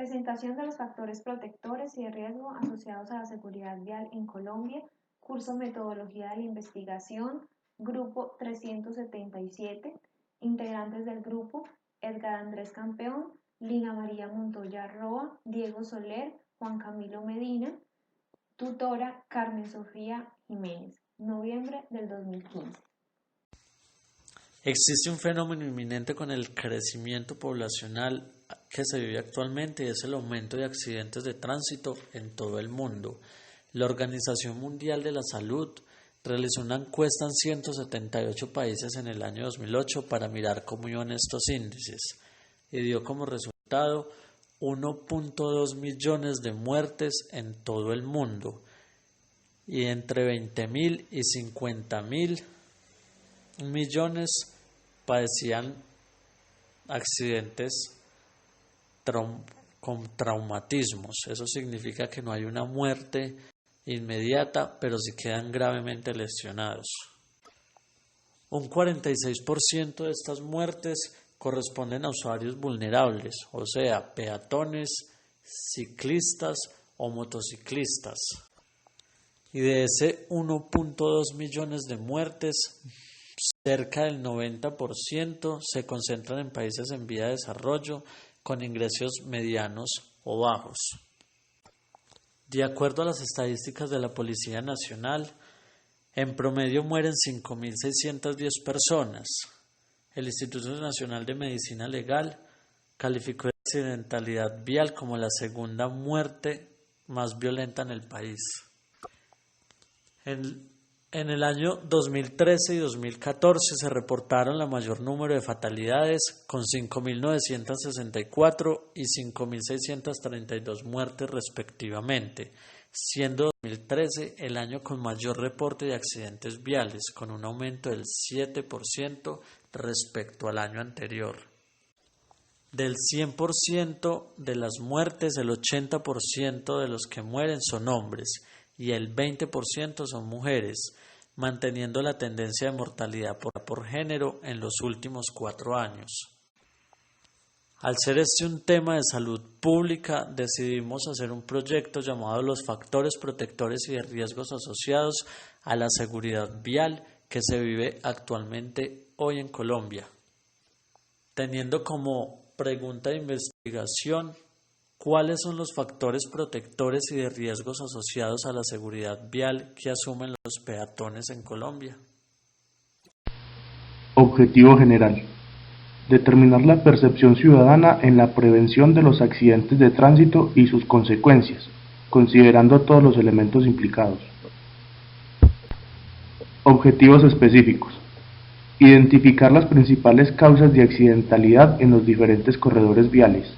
Presentación de los factores protectores y de riesgo asociados a la seguridad vial en Colombia, curso Metodología de la Investigación, grupo 377, integrantes del grupo, Edgar Andrés Campeón, Lina María Montoya Roa, Diego Soler, Juan Camilo Medina, tutora Carmen Sofía Jiménez, noviembre del 2015. Existe un fenómeno inminente con el crecimiento poblacional que se vive actualmente y es el aumento de accidentes de tránsito en todo el mundo. La Organización Mundial de la Salud realizó una encuesta en 178 países en el año 2008 para mirar cómo iban estos índices y dio como resultado 1.2 millones de muertes en todo el mundo y entre 20.000 y 50.000 millones padecían accidentes con traumatismos. Eso significa que no hay una muerte inmediata, pero sí quedan gravemente lesionados. Un 46% de estas muertes corresponden a usuarios vulnerables, o sea, peatones, ciclistas o motociclistas. Y de ese 1.2 millones de muertes, cerca del 90% se concentran en países en vía de desarrollo con ingresos medianos o bajos. De acuerdo a las estadísticas de la Policía Nacional, en promedio mueren 5.610 personas. El Instituto Nacional de Medicina Legal calificó la accidentalidad vial como la segunda muerte más violenta en el país. En el año 2013 y 2014 se reportaron la mayor número de fatalidades con 5.964 y 5.632 muertes respectivamente, siendo 2013 el año con mayor reporte de accidentes viales, con un aumento del 7% respecto al año anterior. Del 100% de las muertes, el 80% de los que mueren son hombres y el 20% son mujeres, manteniendo la tendencia de mortalidad por género en los últimos 4 años. Al ser este un tema de salud pública, decidimos hacer un proyecto llamado Los factores protectores y de riesgos asociados a la seguridad vial que se vive actualmente hoy en Colombia, teniendo como pregunta de investigación ¿cuáles son los factores protectores y de riesgos asociados a la seguridad vial que asumen los peatones en Colombia? Objetivo general: determinar la percepción ciudadana en la prevención de los accidentes de tránsito y sus consecuencias, considerando todos los elementos implicados. Objetivos específicos: identificar las principales causas de accidentalidad en los diferentes corredores viales.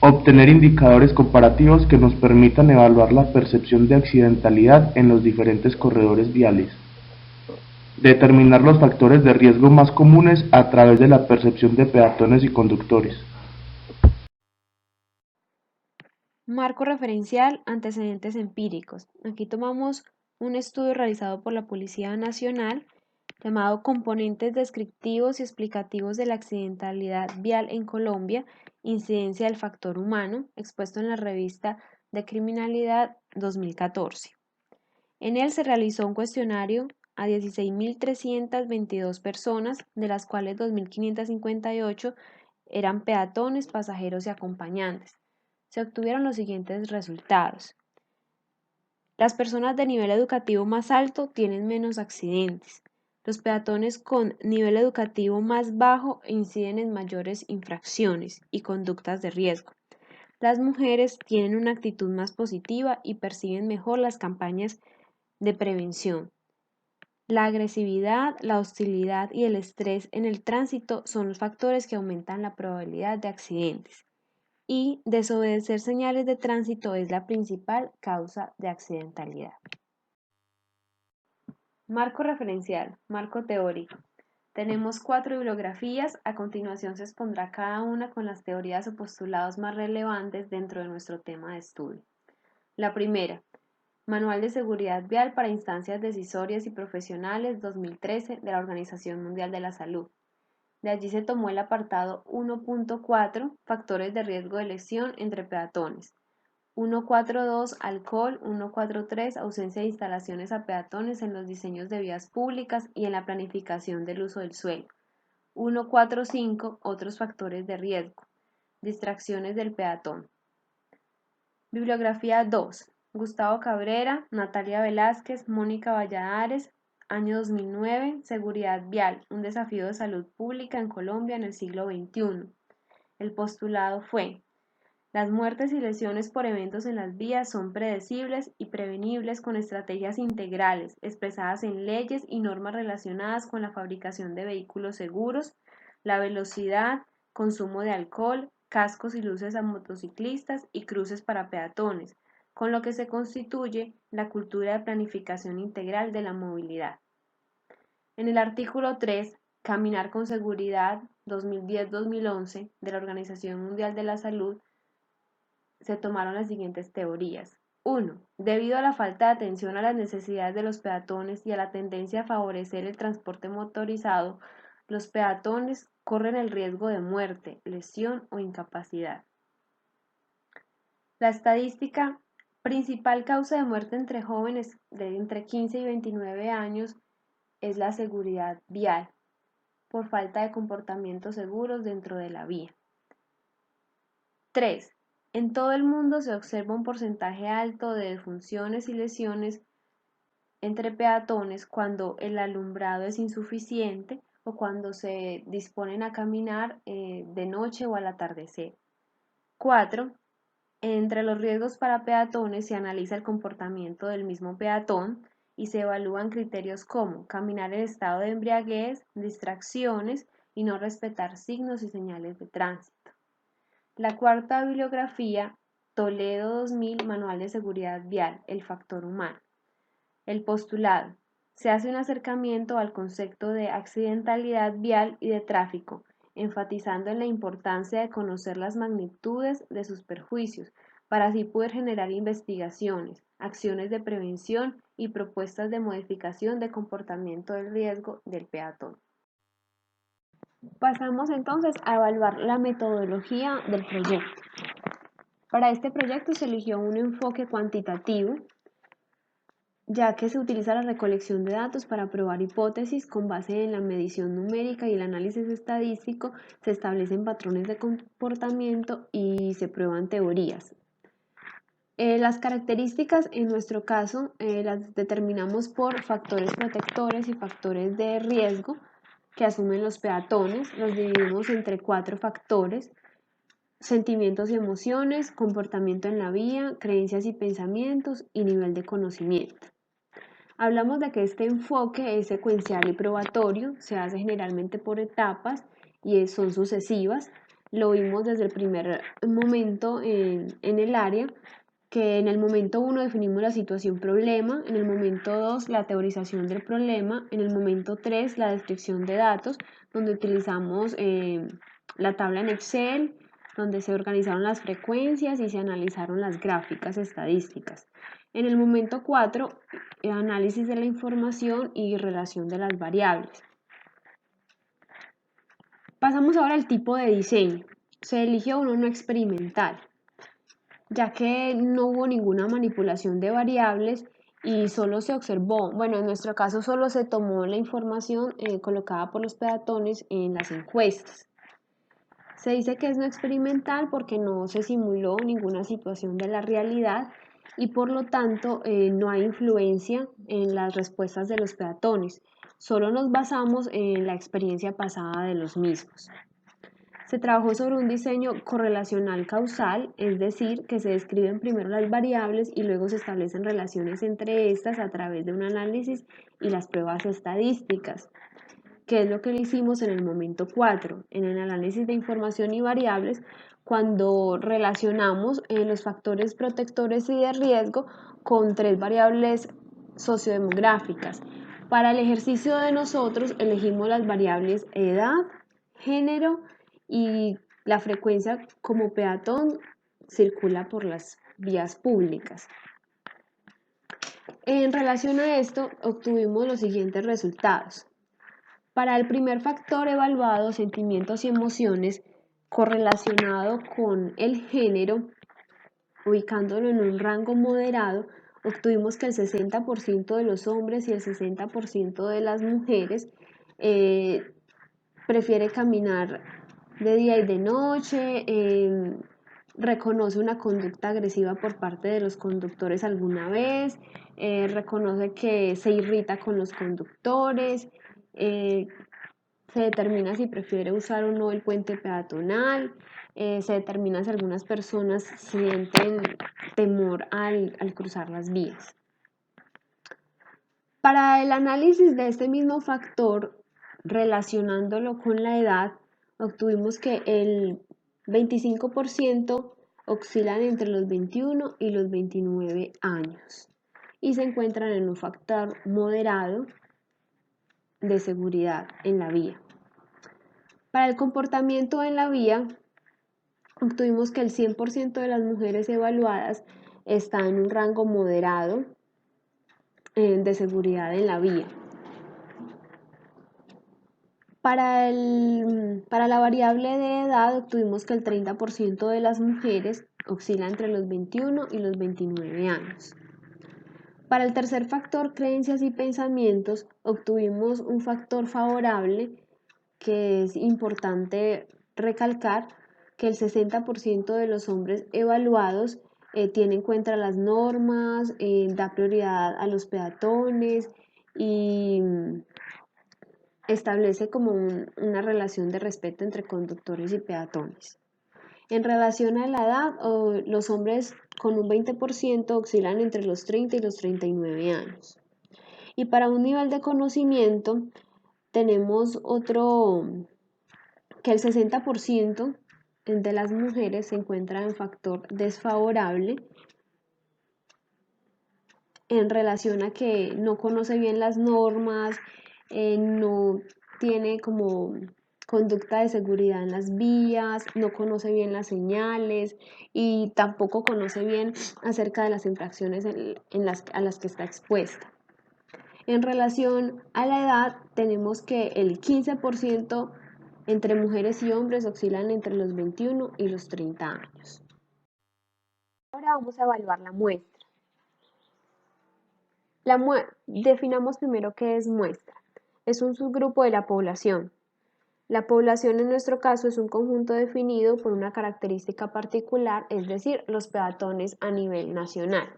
Obtener indicadores comparativos que nos permitan evaluar la percepción de accidentalidad en los diferentes corredores viales. Determinar los factores de riesgo más comunes a través de la percepción de peatones y conductores. Marco referencial, antecedentes empíricos. Aquí tomamos un estudio realizado por la Policía Nacional llamado Componentes descriptivos y explicativos de la accidentalidad vial en Colombia, incidencia del factor humano, expuesto en la revista de Criminalidad 2014. En él se realizó un cuestionario a 16.322 personas, de las cuales 2.558 eran peatones, pasajeros y acompañantes. Se obtuvieron los siguientes resultados. Las personas de nivel educativo más alto tienen menos accidentes. Los peatones con nivel educativo más bajo inciden en mayores infracciones y conductas de riesgo. Las mujeres tienen una actitud más positiva y perciben mejor las campañas de prevención. La agresividad, la hostilidad y el estrés en el tránsito son los factores que aumentan la probabilidad de accidentes. Y desobedecer señales de tránsito es la principal causa de accidentalidad. Marco referencial, marco teórico. Tenemos 4 bibliografías, a continuación se expondrá cada una con las teorías o postulados más relevantes dentro de nuestro tema de estudio. La primera, Manual de Seguridad Vial para Instancias Decisorias y Profesionales 2013 de la Organización Mundial de la Salud. De allí se tomó el apartado 1.4, factores de riesgo de lesión entre peatones. 1.4.2, alcohol. 1.4.3, ausencia de instalaciones a peatones en los diseños de vías públicas y en la planificación del uso del suelo. 1.4.5, otros factores de riesgo. Distracciones del peatón. Bibliografía 2. Gustavo Cabrera, Natalia Velázquez, Mónica Valladares, año 2009, Seguridad vial, un desafío de salud pública en Colombia en el siglo XXI. El postulado fue: las muertes y lesiones por eventos en las vías son predecibles y prevenibles con estrategias integrales expresadas en leyes y normas relacionadas con la fabricación de vehículos seguros, la velocidad, consumo de alcohol, cascos y luces a motociclistas y cruces para peatones, con lo que se constituye la cultura de planificación integral de la movilidad. En el artículo 3, Caminar con Seguridad 2010-2011 de la Organización Mundial de la Salud, se tomaron las siguientes teorías. 1. Debido a la falta de atención a las necesidades de los peatones y a la tendencia a favorecer el transporte motorizado, los peatones corren el riesgo de muerte, lesión o incapacidad. La estadística principal causa de muerte entre jóvenes de entre 15 y 29 años es la seguridad vial, por falta de comportamientos seguros dentro de la vía. 3. En todo el mundo se observa un porcentaje alto de defunciones y lesiones entre peatones cuando el alumbrado es insuficiente o cuando se disponen a caminar de noche o al atardecer. 4. Entre los riesgos para peatones se analiza el comportamiento del mismo peatón y se evalúan criterios como caminar en estado de embriaguez, distracciones y no respetar signos y señales de tránsito. La cuarta bibliografía, Toledo 2000, Manual de Seguridad Vial, el factor humano. El postulado. Se hace un acercamiento al concepto de accidentalidad vial y de tráfico, enfatizando en la importancia de conocer las magnitudes de sus perjuicios, para así poder generar investigaciones, acciones de prevención y propuestas de modificación de comportamiento del riesgo del peatón. Pasamos entonces a evaluar la metodología del proyecto. Para este proyecto se eligió un enfoque cuantitativo, ya que se utiliza la recolección de datos para probar hipótesis con base en la medición numérica y el análisis estadístico, se establecen patrones de comportamiento y se prueban teorías. Las características en nuestro caso las determinamos por factores protectores y factores de riesgo que asumen los peatones. Los dividimos entre 4 factores: sentimientos y emociones, comportamiento en la vía, creencias y pensamientos y nivel de conocimiento. Hablamos de que este enfoque es secuencial y probatorio, se hace generalmente por etapas y son sucesivas. Lo vimos desde el primer momento en el área, que en el momento 1 definimos la situación problema, en el momento 2 la teorización del problema, en el momento 3 la descripción de datos, donde utilizamos la tabla en Excel, donde se organizaron las frecuencias y se analizaron las gráficas estadísticas. En el momento 4, análisis de la información y relación de las variables. Pasamos ahora al tipo de diseño. Se eligió uno no experimental, ya que no hubo ninguna manipulación de variables y solo se observó, bueno, en nuestro caso solo se tomó la información colocada por los peatones en las encuestas. Se dice que es no experimental porque no se simuló ninguna situación de la realidad y por lo tanto no hay influencia en las respuestas de los peatones, solo nos basamos en la experiencia pasada de los mismos. Se trabajó sobre un diseño correlacional causal, es decir, que se describen primero las variables y luego se establecen relaciones entre estas a través de un análisis y las pruebas estadísticas, que es lo que le hicimos en el momento 4, en el análisis de información y variables, cuando relacionamos los factores protectores y de riesgo con 3 variables sociodemográficas. Para el ejercicio de nosotros elegimos las variables edad, género y la frecuencia como peatón circula por las vías públicas. En relación a esto, obtuvimos los siguientes resultados. Para el primer factor evaluado, sentimientos y emociones, correlacionado con el género, ubicándolo en un rango moderado, obtuvimos que el 60% de los hombres y el 60% de las mujeres prefiere caminar de día y de noche, reconoce una conducta agresiva por parte de los conductores alguna vez, reconoce que se irrita con los conductores, se determina si prefiere usar o no el puente peatonal, se determina si algunas personas sienten temor al cruzar las vías. Para el análisis de este mismo factor, relacionándolo con la edad, obtuvimos que el 25% oscilan entre los 21 y los 29 años y se encuentran en un factor moderado de seguridad en la vía. Para el comportamiento en la vía, obtuvimos que el 100% de las mujeres evaluadas está en un rango moderado de seguridad en la vía. Para la variable de edad, obtuvimos que el 30% de las mujeres oscila entre los 21 y los 29 años. Para el tercer factor, creencias y pensamientos, obtuvimos un factor favorable que es importante recalcar que el 60% de los hombres evaluados tiene en cuenta las normas, da prioridad a los peatones y establece como una relación de respeto entre conductores y peatones. En relación a la edad, los hombres con un 20% oscilan entre los 30 y los 39 años. Y para un nivel de conocimiento tenemos otro, que el 60% de las mujeres se encuentra en factor desfavorable en relación a que no conoce bien las normas, no tiene como conducta de seguridad en las vías, no conoce bien las señales y tampoco conoce bien acerca de las infracciones a las que está expuesta. En relación a la edad, tenemos que el 15% entre mujeres y hombres oscilan entre los 21 y los 30 años. Ahora vamos a evaluar la muestra. Definamos primero qué es muestra. Es un subgrupo de la población. La población en nuestro caso es un conjunto definido por una característica particular, es decir, los peatones a nivel nacional.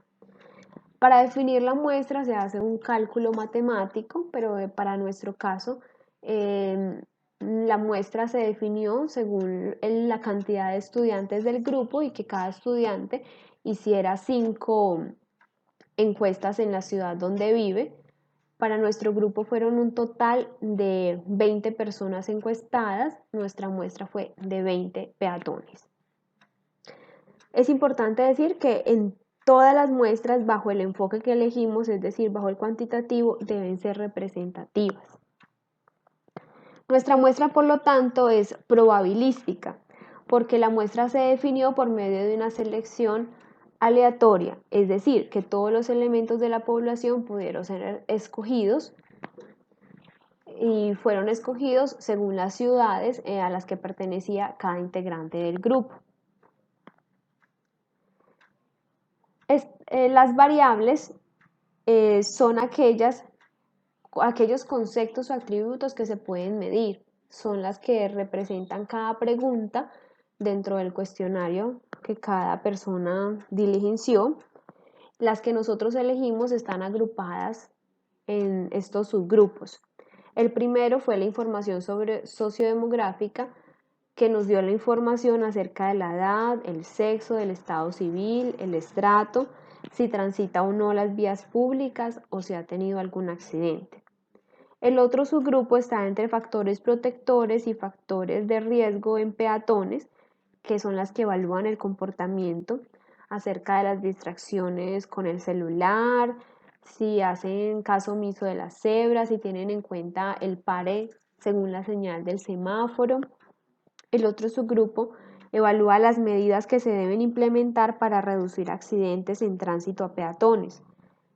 Para definir la muestra se hace un cálculo matemático, pero para nuestro caso la muestra se definió según la cantidad de estudiantes del grupo y que cada estudiante hiciera 5 encuestas en la ciudad donde vive. Para nuestro grupo fueron un total de 20 personas encuestadas, nuestra muestra fue de 20 peatones. Es importante decir que en todas las muestras bajo el enfoque que elegimos, es decir, bajo el cuantitativo, deben ser representativas. Nuestra muestra, por lo tanto, es probabilística, porque la muestra se definió por medio de una selección aleatoria, es decir, que todos los elementos de la población pudieron ser escogidos y fueron escogidos según las ciudades a las que pertenecía cada integrante del grupo. Las variables son aquellos conceptos o atributos que se pueden medir, son las que representan cada pregunta dentro del cuestionario que cada persona diligenció. Las que nosotros elegimos están agrupadas en estos subgrupos. El primero fue la información sociodemográfica, que nos dio la información acerca de la edad, el sexo, el estado civil, el estrato, si transita o no las vías públicas o si ha tenido algún accidente. El otro subgrupo está entre factores protectores y factores de riesgo en peatones, que son las que evalúan el comportamiento acerca de las distracciones con el celular, si hacen caso omiso de las cebras, si tienen en cuenta el pare según la señal del semáforo. El otro subgrupo evalúa las medidas que se deben implementar para reducir accidentes en tránsito a peatones,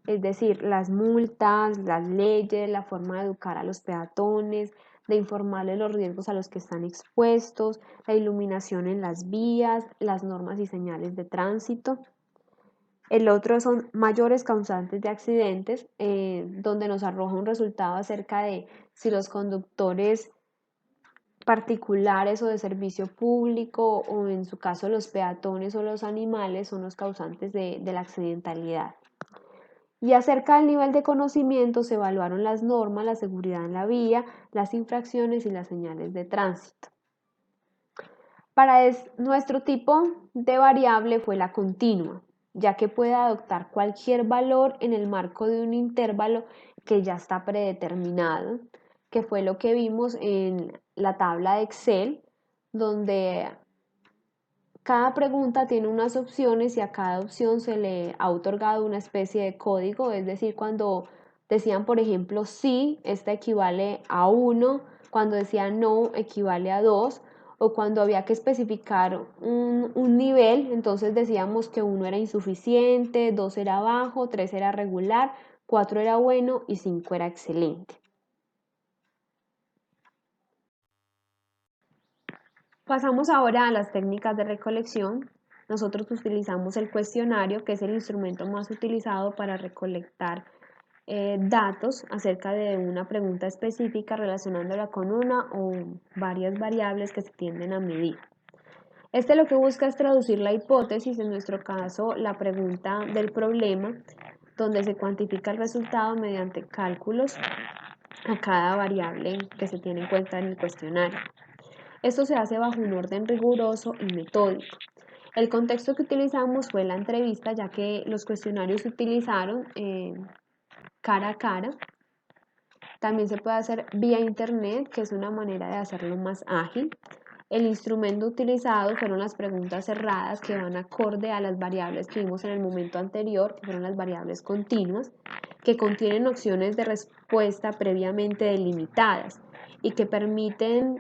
es decir, las multas, las leyes, la forma de educar a los peatones, de informarles los riesgos a los que están expuestos, la iluminación en las vías, las normas y señales de tránsito. El otro son mayores causantes de accidentes, donde nos arroja un resultado acerca de si los conductores particulares o de servicio público o en su caso los peatones o los animales son los causantes de la accidentalidad. Y acerca del nivel de conocimiento se evaluaron las normas, la seguridad en la vía, las infracciones y las señales de tránsito. Nuestro tipo de variable fue la continua, ya que puede adoptar cualquier valor en el marco de un intervalo que ya está predeterminado, que fue lo que vimos en la tabla de Excel, donde cada pregunta tiene unas opciones y a cada opción se le ha otorgado una especie de código, es decir, cuando decían, por ejemplo, sí, esta equivale a 1, cuando decían no, equivale a 2, o cuando había que especificar un nivel, entonces decíamos que 1 era insuficiente, 2 era bajo, 3 era regular, 4 era bueno y 5 era excelente. Pasamos ahora a las técnicas de recolección. Nosotros utilizamos el cuestionario, que es el instrumento más utilizado para recolectar datos acerca de una pregunta específica relacionándola con una o varias variables que se tienden a medir. Este lo que busca es traducir la hipótesis, en nuestro caso la pregunta del problema, donde se cuantifica el resultado mediante cálculos a cada variable que se tiene en cuenta en el cuestionario. Esto se hace bajo un orden riguroso y metódico. El contexto que utilizamos fue la entrevista, ya que los cuestionarios se utilizaron cara a cara. También se puede hacer vía internet, que es una manera de hacerlo más ágil. El instrumento utilizado fueron las preguntas cerradas, que van acorde a las variables que vimos en el momento anterior, que fueron las variables continuas, que contienen opciones de respuesta previamente delimitadas y que permiten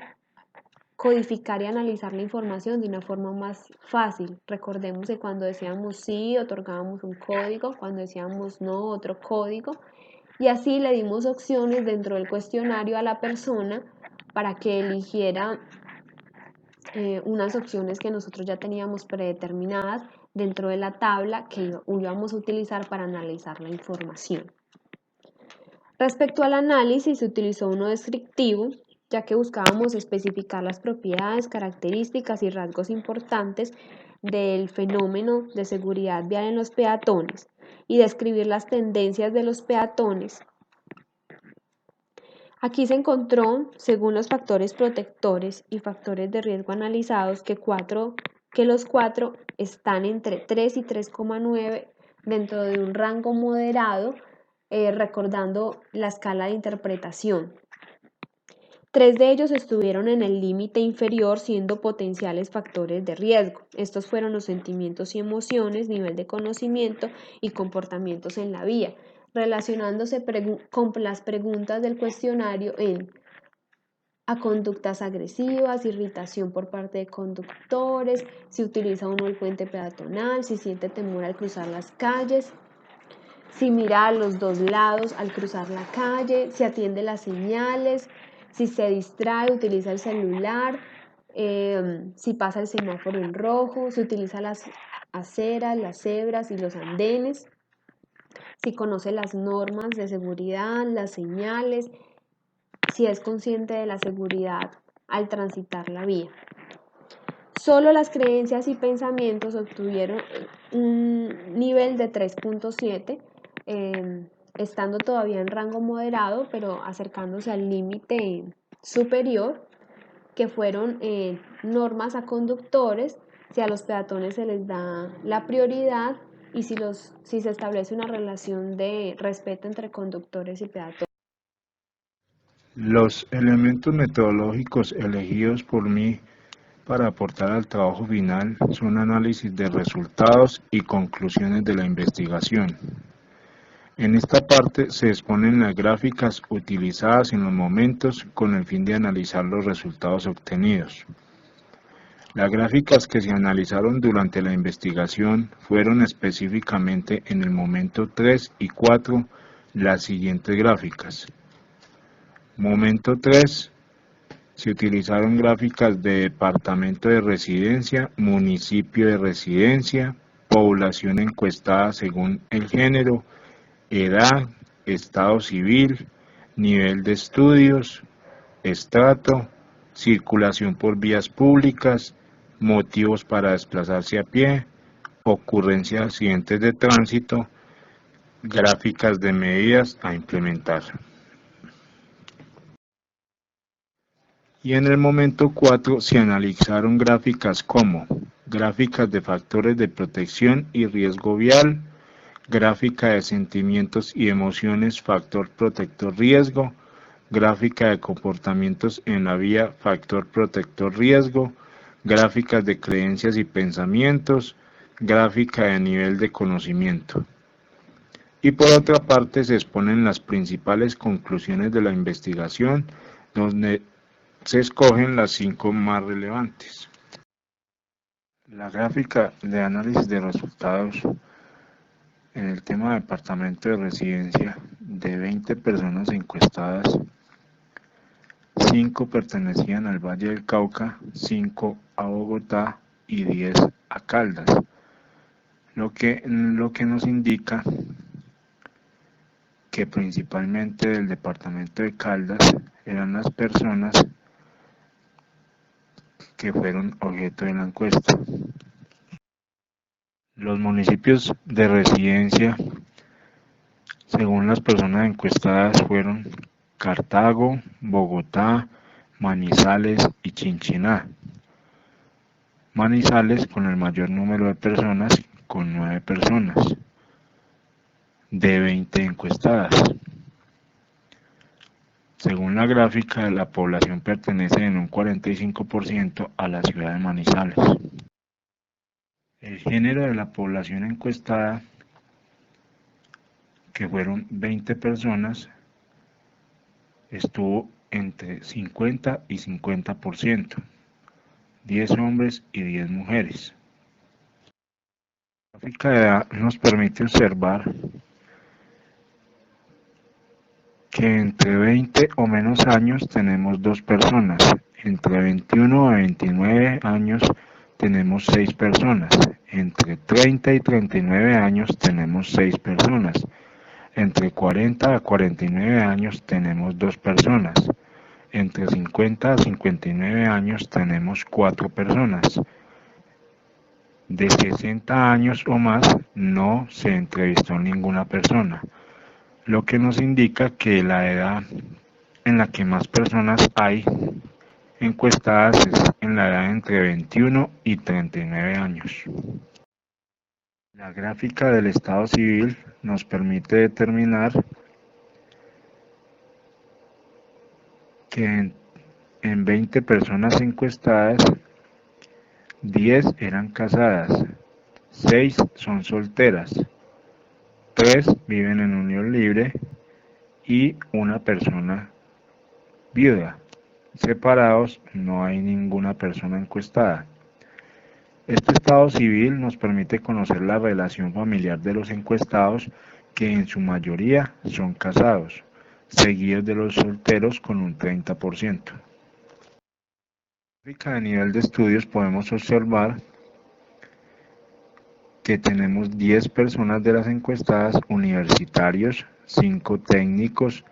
codificar y analizar la información de una forma más fácil. Recordemos que cuando decíamos sí, otorgábamos un código, cuando decíamos no, otro código, y así le dimos opciones dentro del cuestionario a la persona para que eligiera unas opciones que nosotros ya teníamos predeterminadas dentro de la tabla que íbamos a utilizar para analizar la información. Respecto al análisis, se utilizó uno descriptivo, ya que buscábamos especificar las propiedades, características y rasgos importantes del fenómeno de seguridad vial en los peatones y describir las tendencias de los peatones. Aquí se encontró, según los factores protectores y factores de riesgo analizados, que los cuatro están entre 3 y 3,9 dentro de un rango moderado, recordando la escala de interpretación. 3 de ellos estuvieron en el límite inferior, siendo potenciales factores de riesgo. Estos fueron los sentimientos y emociones, nivel de conocimiento y comportamientos en la vía, relacionándose con las preguntas del cuestionario a conductas agresivas, irritación por parte de conductores, si utiliza uno el puente peatonal, si siente temor al cruzar las calles, si mira a los dos lados al cruzar la calle, si atiende las señales, si se distrae, utiliza el celular, si pasa el semáforo en rojo, si utiliza las aceras, las cebras y los andenes, si conoce las normas de seguridad, las señales, si es consciente de la seguridad al transitar la vía. Solo las creencias y pensamientos obtuvieron un nivel de 3,7, estando todavía en rango moderado, pero acercándose al límite superior, que fueron normas a conductores, si a los peatones se les da la prioridad y si se establece una relación de respeto entre conductores y peatones. Los elementos metodológicos elegidos por mí para aportar al trabajo final son análisis de resultados y conclusiones de la investigación. En esta parte se exponen las gráficas utilizadas en los momentos con el fin de analizar los resultados obtenidos. Las gráficas que se analizaron durante la investigación fueron específicamente en el momento 3 y 4 las siguientes gráficas. Momento 3, Se utilizaron gráficas de departamento de residencia, municipio de residencia, población encuestada según el género, edad, estado civil, nivel de estudios, estrato, circulación por vías públicas, motivos para desplazarse a pie, ocurrencia de accidentes de tránsito, gráficas de medidas a implementar. Y en el momento 4 se analizaron gráficas como gráficas de factores de protección y riesgo vial, gráfica de sentimientos y emociones, factor protector riesgo, gráfica de comportamientos en la vía, factor protector riesgo, gráficas de creencias y pensamientos, gráfica de nivel de conocimiento. Y por otra parte se exponen las principales conclusiones de la investigación, donde se escogen las 5 más relevantes. La gráfica de análisis de resultados en el tema de departamento de residencia, de 20 personas encuestadas, 5 pertenecían al Valle del Cauca, 5 a Bogotá y 10 a Caldas, lo que nos indica que principalmente del departamento de Caldas eran las personas que fueron objeto de la encuesta. Los municipios de residencia, según las personas encuestadas, fueron Cartago, Bogotá, Manizales y Chinchiná. Manizales con el mayor número de personas, con 9 personas, de 20 encuestadas. Según la gráfica, la población pertenece en un 45% a la ciudad de Manizales. El género de la población encuestada, que fueron 20 personas, estuvo entre 50 y 50%, 10 hombres y 10 mujeres. La gráfica de edad nos permite observar que entre 20 o menos años tenemos 2 personas, entre 21 a 29 años tenemos 6 personas, entre 30 y 39 años tenemos 6 personas, entre 40 a 49 años tenemos 2 personas, entre 50 a 59 años tenemos 4 personas. De 60 años o más no se entrevistó ninguna persona, lo que nos indica que la edad en la que más personas hay encuestadas es en la edad entre 21 y 39 años. La gráfica del estado civil nos permite determinar que en 20 personas encuestadas, 10 eran casadas, 6 son solteras, 3 viven en unión libre y una persona viuda. Separados no hay ninguna persona encuestada. Este estado civil nos permite conocer la relación familiar de los encuestados, que en su mayoría son casados, seguidos de los solteros con un 30%. En la gráfica de nivel de estudios podemos observar que tenemos 10 personas de las encuestadas universitarios, 5 técnicos,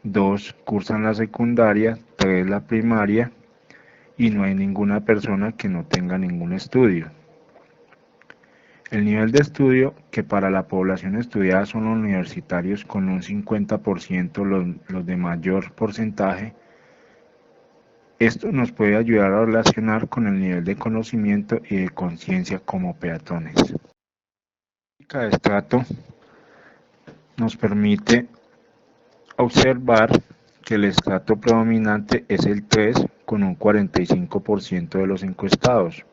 2 cursan la secundaria, 3 la primaria y no hay ninguna persona que no tenga ningún estudio. El nivel de estudio, que para la población estudiada son los universitarios con un 50%, los de mayor porcentaje. Esto nos puede ayudar a relacionar con el nivel de conocimiento y de conciencia como peatones. La gráfica de estrato nos permite observar que el estrato predominante es el 3 con un 45% de los encuestados.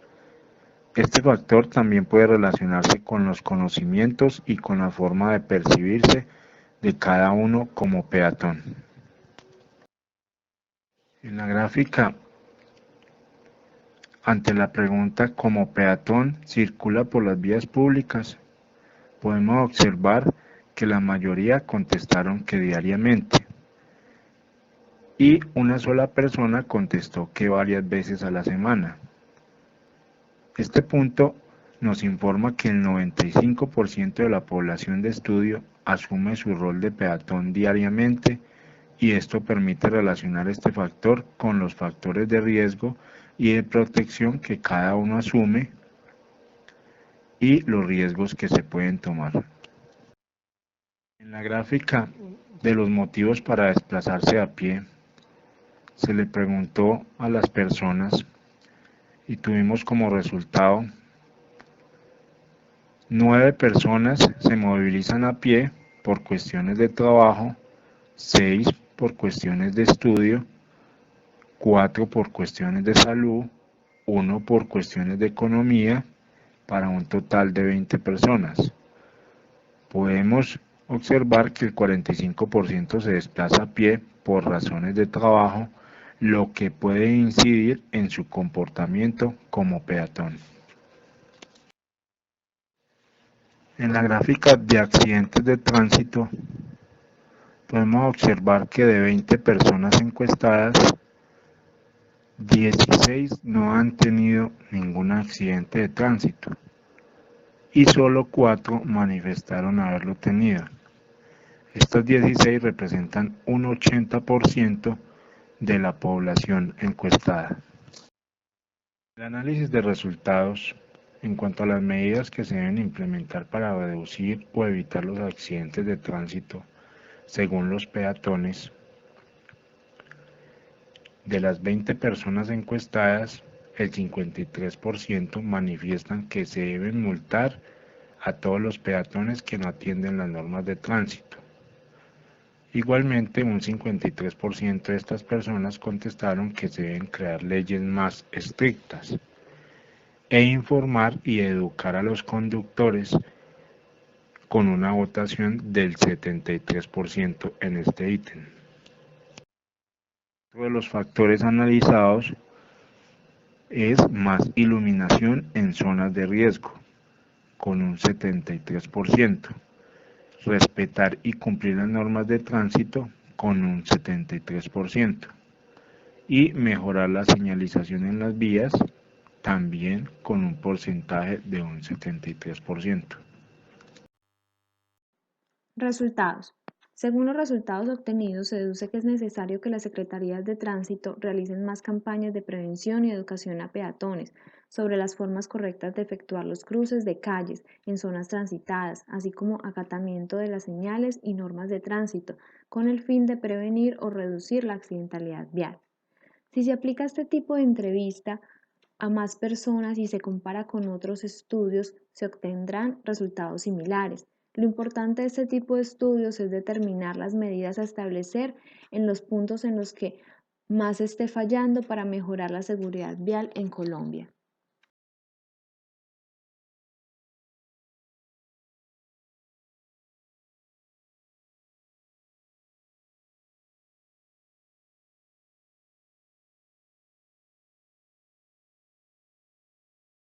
Este factor también puede relacionarse con los conocimientos y con la forma de percibirse de cada uno como peatón. En la gráfica, ante la pregunta ¿como peatón circula por las vías públicas?, podemos observar que la mayoría contestaron que diariamente. y una sola persona contestó que varias veces a la semana. Este punto nos informa que el 95% de la población de estudio asume su rol de peatón diariamente y esto permite relacionar este factor con los factores de riesgo y de protección que cada uno asume y los riesgos que se pueden tomar. En la gráfica de los motivos para desplazarse a pie, se le preguntó a las personas y tuvimos como resultado 9 personas se movilizan a pie por cuestiones de trabajo, 6 por cuestiones de estudio, 4 por cuestiones de salud, 1 por cuestiones de economía, para un total de 20 personas. Podemos observar que el 45% se desplaza a pie por razones de trabajo, lo que puede incidir en su comportamiento como peatón. En la gráfica de accidentes de tránsito, podemos observar que de 20 personas encuestadas, 16 no han tenido ningún accidente de tránsito y solo 4 manifestaron haberlo tenido. Estas 16 representan un 80% de la población encuestada. El análisis de resultados en cuanto a las medidas que se deben implementar para reducir o evitar los accidentes de tránsito según los peatones. De las 20 personas encuestadas, el 53% manifiestan que se deben multar a todos los peatones que no atienden las normas de tránsito. Igualmente, un 53% de estas personas contestaron que se deben crear leyes más estrictas e informar y educar a los conductores con una votación del 73% en este ítem. Otro de los factores analizados es más iluminación en zonas de riesgo, con un 73%. Respetar y cumplir las normas de tránsito, con un 73%. Y mejorar la señalización en las vías, también con un porcentaje de un 73%. Resultados. Según los resultados obtenidos, se deduce que es necesario que las secretarías de tránsito realicen más campañas de prevención y educación a peatones sobre las formas correctas de efectuar los cruces de calles en zonas transitadas, así como acatamiento de las señales y normas de tránsito, con el fin de prevenir o reducir la accidentalidad vial. Si se aplica este tipo de entrevista a más personas y se compara con otros estudios, se obtendrán resultados similares. Lo importante de este tipo de estudios es determinar las medidas a establecer en los puntos en los que más esté fallando para mejorar la seguridad vial en Colombia.